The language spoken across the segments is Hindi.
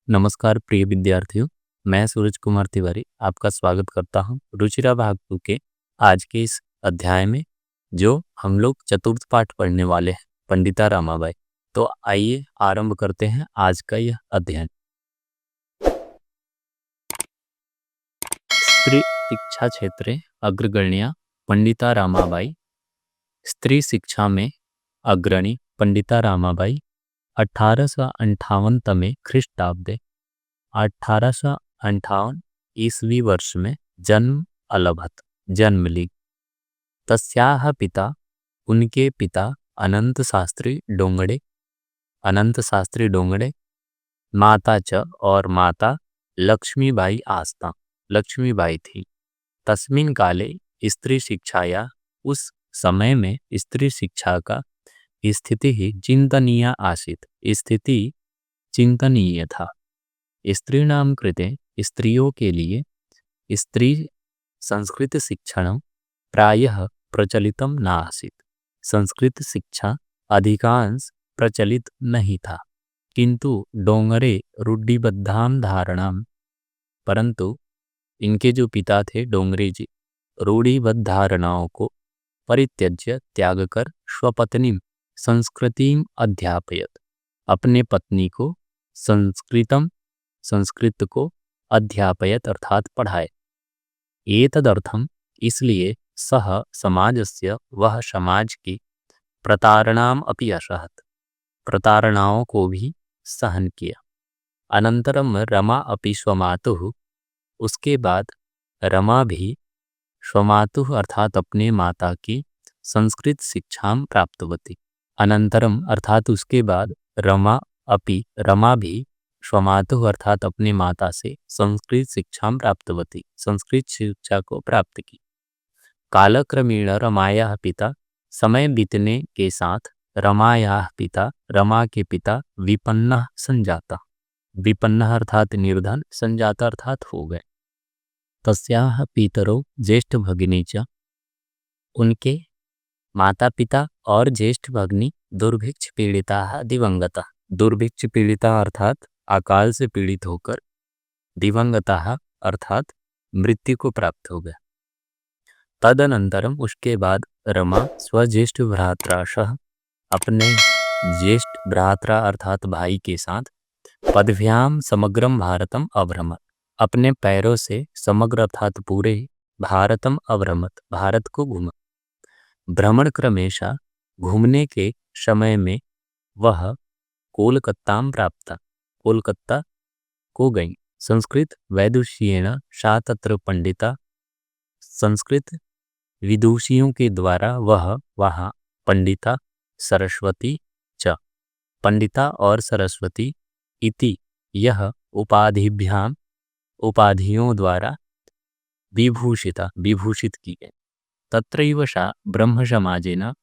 नमस्कार प्रिय विद्यार्थियों, मैं सूरज कुमार तिवारी आपका स्वागत करता हूं रुचिरा भाग 2 के आज के इस अध्याय में, जो हम लोग चतुर्थ पाठ पढ़ने वाले हैं, पंडिता रमाबाई। तो आइए आरंभ करते हैं आज का यह अध्ययन। स्त्री शिक्षा क्षेत्रे अग्रगण्या पंडिता रमाबाई। स्त्री शिक्षा में अग्रणी पंडिता रमाबाई 1858 तमे ख्रीष्टाब्दे 1858 ईस्वी वर्ष में जन्म जन्म ली। तस्याः पिता, उनके पिता अनंत शास्त्री डोंगड़े, माता च और माता लक्ष्मीबाई आस्ता, लक्ष्मीबाई थी। तस्मिन् काले स्त्री शिक्षाया, उस समय में स्त्री शिक्षा का स्थिति ही चिंतनीय आसीत, स्थिति चिंतनीय था। स्त्रीणां कृते, स्त्रियों के लिए स्त्री संस्कृत शिक्षण प्रायः प्रचलितम न आसीत। संस्कृत शिक्षा अधिकांश प्रचलित नहीं था, किंतु डोंगरे रूढ़िबद्धां धारणां, परंतु इनके जो पिता थे डोंगरे जी, रूढ़िबद्ध धारणाओं को परित्यज्य त्याग कर स्वपत्नीं संस्कृतिम अध्यापयत, अपने पत्नी को संस्कृत को अध्यापयत अर्थात पढ़ाए। एतदर्थम, इसलिए सह समाजस्य, वह समाज की प्रतारणाम अपि असहत, प्रतारणाओं को भी सहन किया। अनंतरम रमा अपि स्वमातुः, उसके बाद रमा भी स्वमातुः अर्थात अपने माता की संस्कृत शिक्षा प्राप्तवती। अनंतरम अर्थात उसके बाद रमा भी स्वमातुः अर्थात अपने माता से संस्कृत शिक्षा प्राप्तवती, संस्कृत शिक्षा को प्राप्त की। कालक्रमेण रमायाः पिता, समय बीतने के साथ रमायाः पिता, रमा के पिता विपन्नः संजाता, विपन्नः अर्थात निर्धन, संजाता अर्थात हो गए। तस्याः पितरौ ज्येष्ठ भगिनी च, उनके माता पिता और ज्येष्ठ भगिनी दुर्भिक्ष पीड़िता दिवंगता, दुर्भिक्ष पीड़िता अर्थात अकाल से पीड़ित होकर, दिवंगता अर्थात मृत्यु को प्राप्त हो गया। तदनंतरम, उसके बाद रमा स्वज्येष्ठ भ्रात्रासह, अपने ज्येष्ठ भ्रात्रा अर्थात भाई के साथ, पदभ्याम समग्रम भारतम अभ्रमत, अपने पैरों से समग्र अर्थात पूरे भारतम अभ्रमत, भारत को घूमा। भ्रमण क्रमेशा, घूमने के समय में वह कोलकाताम प्राप्ता, कोलकाता को गई। संस्कृत वैदुष्येण सा तत्र पंडिता, संस्कृत विदुषियों के द्वारा वह वहाँ पंडिता सरस्वती च, पंडिता और सरस्वती इति, यह उपाधिभ्याम, उपाधियों द्वारा विभूषिता, विभूषित की गई। तत्रैव सा ब्रह्म समाजेन,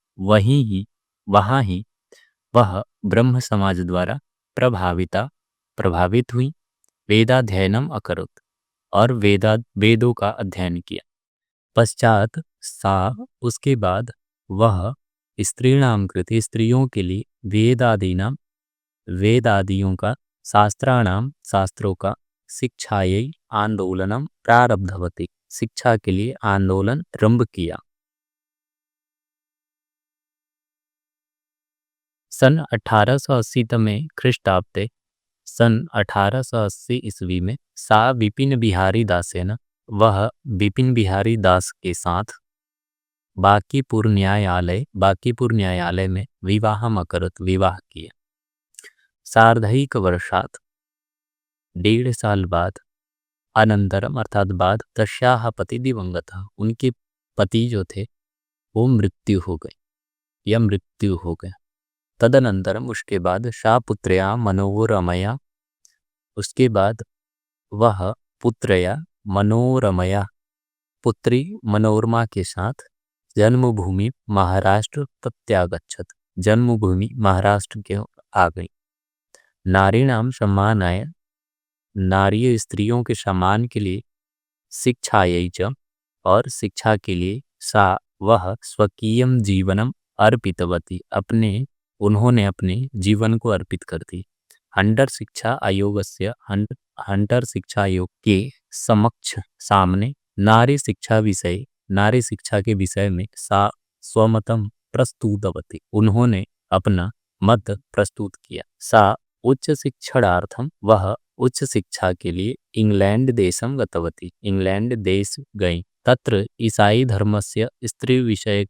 वहाँ ही वह ब्रह्म समाज द्वारा प्रभावित हुई। वेदाध्ययनम अकरोत, और वेदों का अध्ययन किया। पश्चात सा, उसके बाद वह स्त्रीणाम कृते, स्त्रियों के लिए वेदादियों का, शास्त्राणाम शास्त्रों का, शिक्षायै आंदोलनम प्रारब्धवती, शिक्षा के लिए आंदोलन आरंभ किया। सन 1880 तमे ख्रीष्टाब्दे, सन 1880 ईस्वी में सा विपिन बिहारी दासेन, वह विपिन बिहारी दास के साथ बांकीपुर न्यायालय में विवाहम अकरोत्, विवाह किया। सार्धैक वर्षात, 1.5 साल बाद, अनंतरम अर्थात बाद, तस्याः पति दिवंगतः, उनके पति जो थे वो मृत्यु हो गए। तदनंतरम, उसके बाद सा पुत्रया मनोरमया, उसके बाद वह पुत्रया मनोरमया, पुत्री मनोरमा के साथ जन्मभूमि महाराष्ट्र प्रत्यागच्छत, जन्मभूमि महाराष्ट्र के आ गई। नारीणाम सम्मानाय, नारी स्त्रियों के सम्मान के लिए, शिक्षायै च, और शिक्षा के लिए, सा वह स्वकीयम जीवनम अर्पितवती, उन्होंने अपने जीवन को अर्पित कर दी। हंटर शिक्षा आयोगस्य हंटर शिक्षा आयोग के समक्ष सामने नारी शिक्षा के विषय में सा स्वमतम प्रस्तुतवती। उन्होंने अपना मत प्रस्तुत किया। सा उच्च शिक्षणार्थम, वह उच्च शिक्षा के लिए इंग्लैंड देशम गतवती, इंग्लैंड देश गई। तत्र ईसाई धर्मस्य स्त्री विषय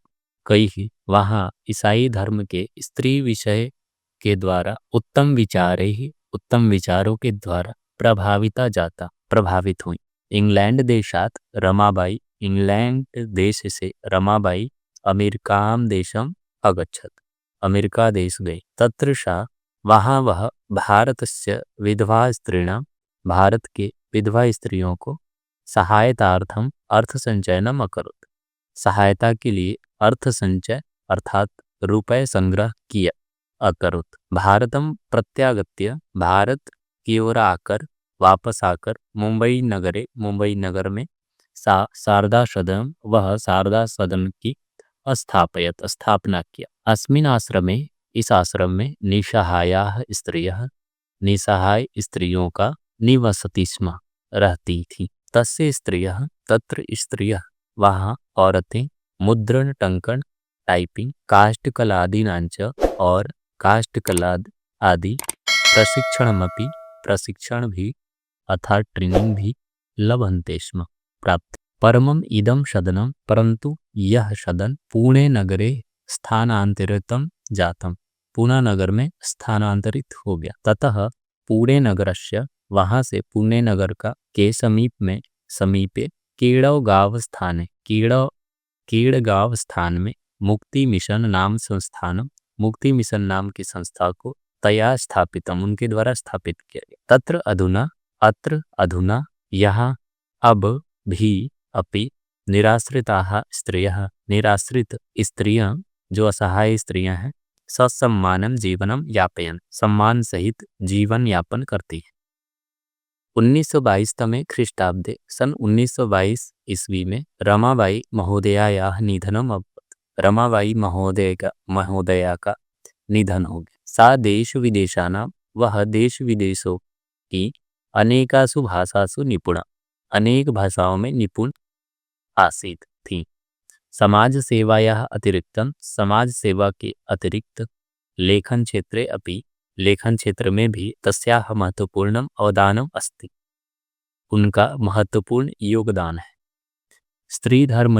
कई, वहाँ ईसाई धर्म के स्त्री विषय के द्वारा उत्तम विचारों के द्वारा प्रभावित हुई। इंग्लैंड देश से रमाबाई अमेरिकाम देशम अगच्छत, अमेरिका देश गई। तत्र सा, वहाँ वह भारतस्य विधवा स्त्रीणां, भारत के विधवा स्त्रियों को सहायतार्थम अर्थ संचयनम अकरोत्, सहायता के लिए अर्थ संचय अर्थात रुपए संग्रह किया। अकरोत् भारतम प्रत्यागत्य, भारत की ओर आकर, वापस आकर, मुंबई नगर में शारदा सदन, वह शारदा सदन की स्थापना किया। अस्मिन् आश्रमे, इस आश्रम में निसहायाः स्त्रियः, निसहाय स्त्रियों का निवसति स्म, रहती थी। तस्य स्त्रियः, तत्र स्त्रियः, वहाँ औरतें, मुद्रण टंकन टाइपिंग, काष्ठकलादीनांच, और काष्ठकला आदि, प्रशिक्षण भी अर्थात ट्रेनिंग भी, लभन्ते स्म, प्राप्त। परमम इदम सदनम, परंतु यह सदन पुणे नगरे स्थानांतरितम जातम, पुणे नगर में स्थानांतरित हो गया। ततः पुणे नगरस्य, वहां से पुणे नगर का के समीपे केड़गांव स्थान में मुक्ति मिशन नाम की संस्था को तया स्थापितम, उनके द्वारा स्थापित किया गया। अत्र अधुना यहाँ अब भी अपि निराश्रिताः स्त्रियः, निराश्रित स्त्रियां, जो असहाय स्त्रियां हैं, ससम्मानम जीवनम यापयन, सम्मान सहित जीवन यापन करती है। 1922 तमे ख्रीष्टाब्दे, सन 1922 ईस्वी में रमाबाई महोदयायाः निधनम अभवत्, रमाबाई महोदया का निधन हो गया। सा देश विदेशानां, वह देश विदेशों की अनेकासु भाषासु निपुणा, अनेक भाषाओं में निपुण आसीत थी। समाज सेवायाः अतिरिक्तम, समाज सेवा के अतिरिक्त लेखन क्षेत्र में भी तस्याः महत्वपूर्णम अवदानम अस्ति, उनका महत्वपूर्ण योगदान है। स्त्री धर्म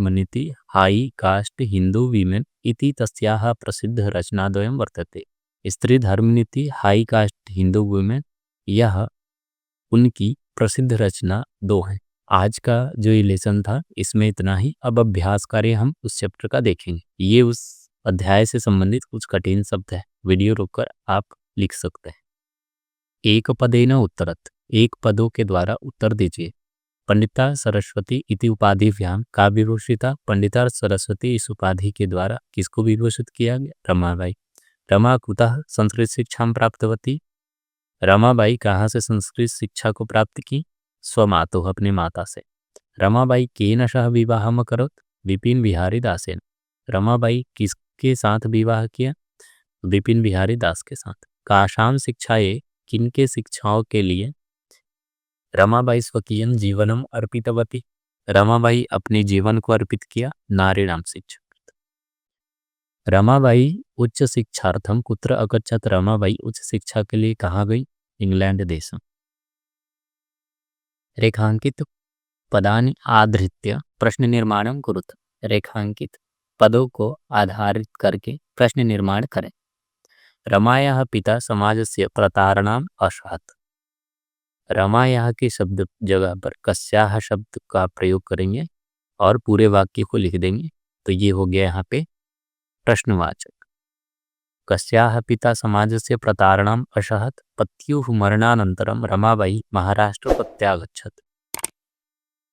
नीति हाई कास्ट हिंदू वीमेन इति तस्याः प्रसिद्ध रचनाद्वयं वर्तते। स्त्री धर्म नीति हाई कास्ट हिंदू वीमेन, यह उनकी प्रसिद्ध रचना 2 है। आज का जो ये लेसन था इसमें इतना ही। अब अभ्यास कार्य हम उस चैप्टर का देखेंगे। ये उस अध्याय से संबंधित कुछ कठिन शब्द है, वीडियो रोककर आप लिख सकते हैं। एक पदेन उत्तरत, एक पदों के द्वारा उत्तर दीजिए। पंडिता सरस्वती इति उपाधिभ्याम का विभूषिता, पंडिता सरस्वती इस उपाधि के द्वारा किसको विभूषित किया गया? रमाबाई। रमा कुतः संस्कृत शिक्षा प्राप्तवती, रमाबाई कहाँ से संस्कृत शिक्षा को प्राप्त की? स्वमातु, अपनी माता से। रमाबाई केन सह विवाहम अकरोत्? विपिन बिहारी दासेन। रमाबाई किसके साथ विवाह किया? विपिन बिहारी दास के साथ। काशाम शिक्षाए, किनके शिक्षाओं के लिए रमाबाई स्वकीयं जीवनम अर्पितवती? रमाबाई अपने जीवन को अर्पित किया नारीणाम शिक्षा। रमाबाई उच्च शिक्षार्थम कुत्र अगच्छत? रमाबाई उच्च शिक्षा के लिए कहाँ गई? इंग्लैंड देश। रेखांकित पदानि आधृत्य प्रश्न निर्माणं कुरुत, रेखांकित पदों को आधारित करके प्रश्न निर्माण करें। रमायाः पिता समाजस्य प्रतारणाम असहत, रमायाः के शब्द जगह पर कस्याः शब्द का प्रयोग करेंगे और पूरे वाक्य को लिख देंगे। तो ये हो गया यहाँ पे प्रश्नवाचक। कस्याः पिता समाजस्य प्रतारणाम असहत, पत्युः मरणानन्तरं रमाबाई महाराष्ट्र प्रत्यागच्छत।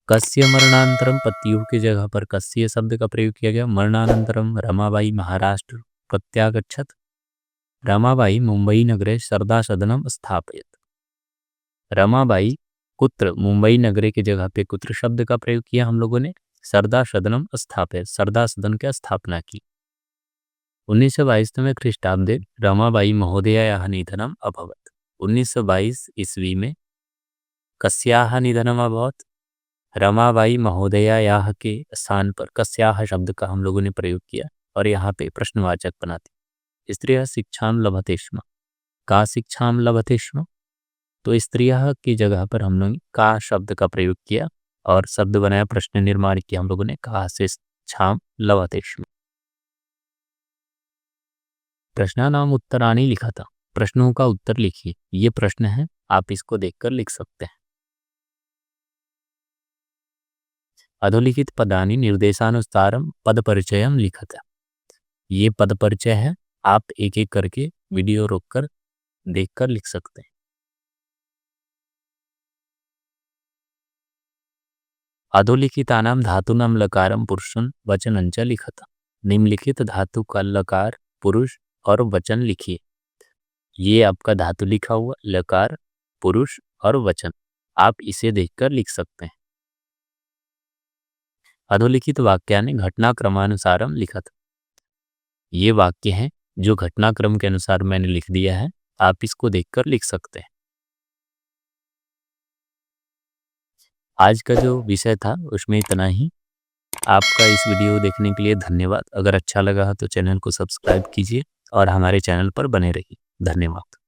कस्य मरणानन्तरं, पत्युः की जगह पर कस्य शब्द का प्रयोग किया गया। मरणानन्तरं रमाबाई महाराष्ट्र प्रत्यागच्छत। रमाबाई मुंबई नगरे सरदा सदनम स्थापयत। रमाबाई कुत्र, मुंबई नगरे की जगह पे कुत्र शब्द का प्रयोग किया हम लोगों ने? सरदा सदनम स्थापयत, सरदा सदन की स्थापना की। 1922 ख्रीष्टाब्दे रमाबाई महोदयायाः निधनम् अभवत्। 1922 ईस्वी में कस्याः निधनम् अभवत्? रमाबाई महोदयायाः के स्थान पर कस्याः शब्द का हम लोगों ने प्रयोग किया और यहाँ पे प्रश्नवाचक बनाते। स्त्रियः शिक्षां लभते स्म। का शिक्षां लभते स्म? तो स्त्रियः की जगह पर हम लोग का शब्द का प्रयोग किया और शब्द बनाया, प्रश्न निर्माण किया हम लोगों ने, का शिक्षां लभते स्म। प्रश्नानाम उत्तराणि लिखा था। प्रश्नों का उत्तर लिखिए। ये प्रश्न है, आप इसको देखकर लिख सकते हैं। अधोलिखित पदानि निर्देशानुसारम पद परिचयम लिखत। ये पद परिचय है, आप एक एक करके वीडियो रोककर देखकर लिख सकते हैं। अधोलिखितानां धातूनां लकारम पुरुषं वचनंच लिखत। निम्नलिखित धातु का लकार, पुरुष और वचन लिखिए। ये आपका धातु लिखा हुआ, लकार, पुरुष और वचन, आप इसे देखकर लिख सकते हैं। अधोलिखित वाक्यानि घटनाक्रमानुसारम लिखत। ये वाक्य हैं जो घटनाक्रम के अनुसार मैंने लिख दिया है, आप इसको देखकर लिख सकते हैं। आज का जो विषय था उसमें इतना ही। आपका इस वीडियो देखने के लिए धन्यवाद। अगर अच्छा लगा तो चैनल को सब्सक्राइब कीजिए और हमारे चैनल पर बने रहिए। धन्यवाद।